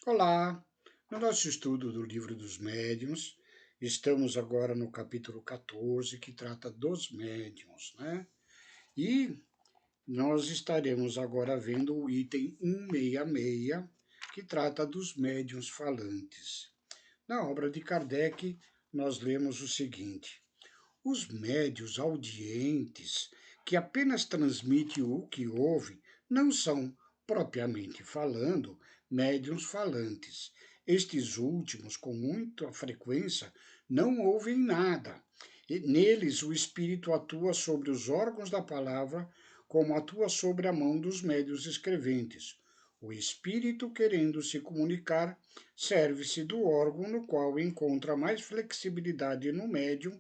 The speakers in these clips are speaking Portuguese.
Olá! No nosso estudo do Livro dos Médiuns, estamos agora no capítulo 14, que trata dos médiuns, né? E nós estaremos agora vendo o item 166, que trata dos médiuns falantes. Na obra de Kardec, nós lemos o seguinte: os médios audientes, que apenas transmitem o que ouvem, não são, propriamente falando, médiuns falantes. Estes últimos, com muita frequência, não ouvem nada. E neles o espírito atua sobre os órgãos da palavra, como atua sobre a mão dos médios escreventes. O espírito, querendo se comunicar, serve-se do órgão no qual encontra mais flexibilidade no médium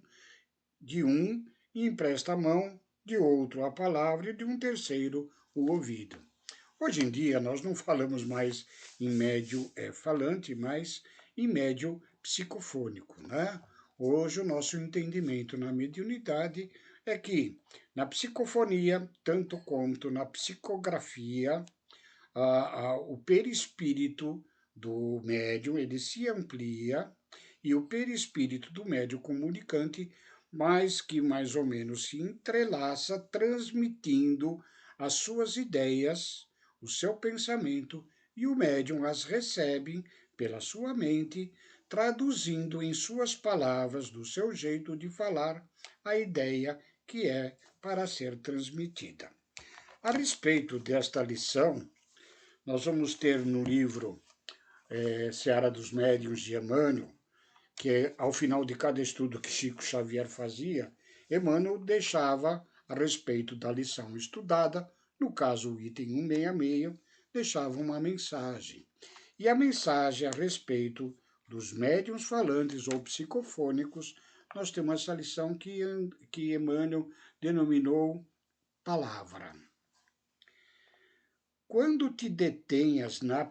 de um e empresta a mão, de outro a palavra e de um terceiro o ouvido. Hoje em dia nós não falamos mais em médio falante, mas em médio psicofônico, né? Hoje o nosso entendimento na mediunidade é que na psicofonia, tanto quanto na psicografia, o perispírito do médium ele se amplia e o perispírito do médium comunicante mais ou menos se entrelaça, transmitindo as suas ideias, o seu pensamento, e o médium as recebe pela sua mente, traduzindo em suas palavras, do seu jeito de falar, a ideia que é para ser transmitida. A respeito desta lição, nós vamos ter no livro Seara dos Médiuns de Emmanuel, que ao final de cada estudo que Chico Xavier fazia, Emmanuel deixava a respeito da lição estudada, no caso o item 166, deixava uma mensagem. E a mensagem a respeito dos médiuns falantes ou psicofônicos, nós temos essa lição que Emmanuel denominou palavra. Quando te detenhas na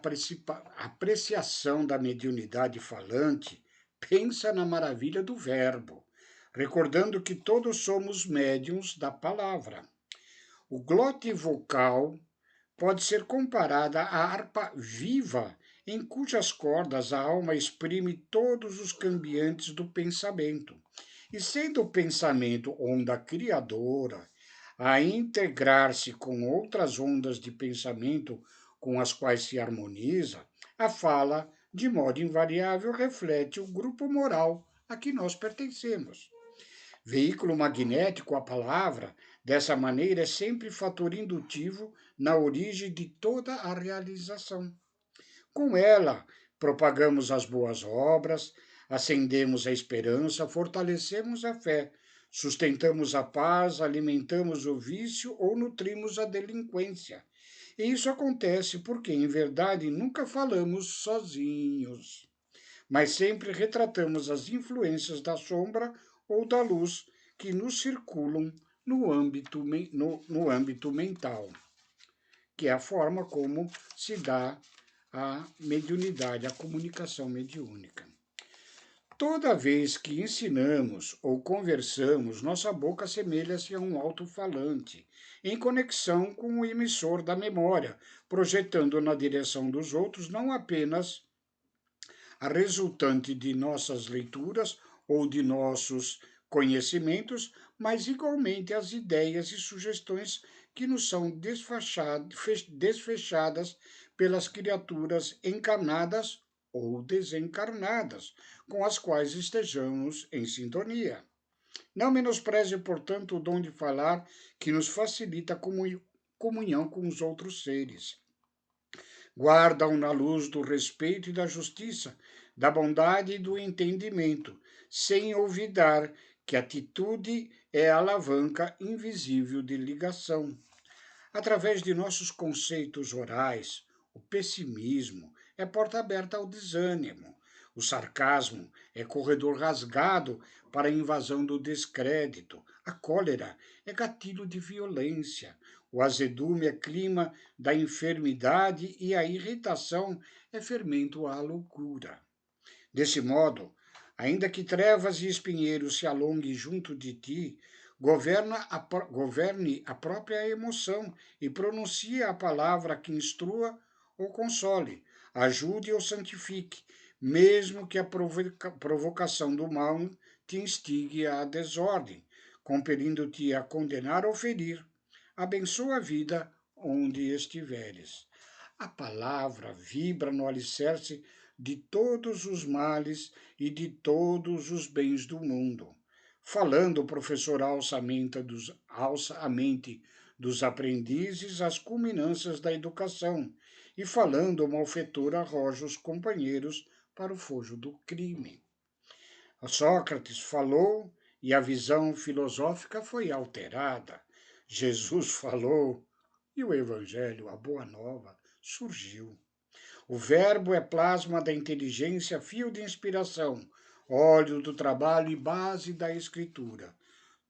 apreciação da mediunidade falante, pensa na maravilha do verbo, recordando que todos somos médiuns da palavra. O glote vocal pode ser comparada à harpa viva, em cujas cordas a alma exprime todos os cambiantes do pensamento. E sendo o pensamento onda criadora, a integrar-se com outras ondas de pensamento com as quais se harmoniza, a fala, de modo invariável, reflete o grupo moral a que nós pertencemos. Veículo magnético, a palavra, dessa maneira, é sempre fator indutivo na origem de toda a realização. Com ela, propagamos as boas obras, acendemos a esperança, fortalecemos a fé, sustentamos a paz, alimentamos o vício ou nutrimos a delinquência. E isso acontece porque, em verdade, nunca falamos sozinhos, mas sempre retratamos as influências da sombra ou da luz que nos circulam no âmbito mental, que é a forma como se dá a mediunidade, a comunicação mediúnica. Toda vez que ensinamos ou conversamos, nossa boca assemelha-se a um alto-falante, em conexão com o emissor da memória, projetando na direção dos outros não apenas a resultante de nossas leituras ou de nossos conhecimentos, mas igualmente as ideias e sugestões que nos são desfechadas pelas criaturas encarnadas ou desencarnadas, com as quais estejamos em sintonia. Não menospreze, portanto, o dom de falar que nos facilita a comunhão com os outros seres. Guarda-o na luz do respeito e da justiça, da bondade e do entendimento, sem olvidar que a atitude é a alavanca invisível de ligação. Através de nossos conceitos orais, o pessimismo é porta aberta ao desânimo. O sarcasmo é corredor rasgado para a invasão do descrédito. A cólera é gatilho de violência. O azedume é clima da enfermidade e a irritação é fermento à loucura. Desse modo, ainda que trevas e espinheiros se alonguem junto de ti, governe a própria emoção e pronuncie a palavra que instrua ou console, ajude ou santifique, mesmo que a provocação do mal te instigue à desordem, compelindo-te a condenar ou ferir. Abençoa a vida onde estiveres. A palavra vibra no alicerce de todos os males e de todos os bens do mundo. Falando, o professor alça a mente dos aprendizes às culminâncias da educação, e falando, o malfeitor arroja os companheiros para o fojo do crime. Sócrates falou e a visão filosófica foi alterada. Jesus falou e o Evangelho, a Boa Nova, surgiu. O verbo é plasma da inteligência, fio de inspiração, óleo do trabalho e base da escritura.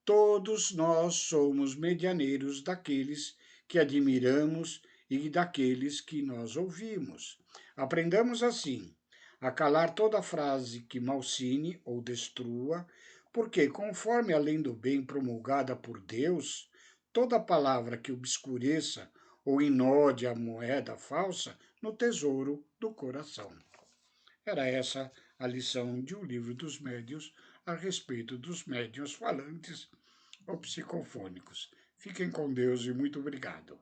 Todos nós somos medianeiros daqueles que admiramos e daqueles que nós ouvimos. Aprendamos assim a calar toda frase que malsine ou destrua, porque, conforme a lei do bem promulgada por Deus, toda palavra que obscureça ou inode a moeda falsa no tesouro do coração. Era essa a lição de O Livro dos Médiuns a respeito dos médiuns falantes ou psicofônicos. Fiquem com Deus e muito obrigado.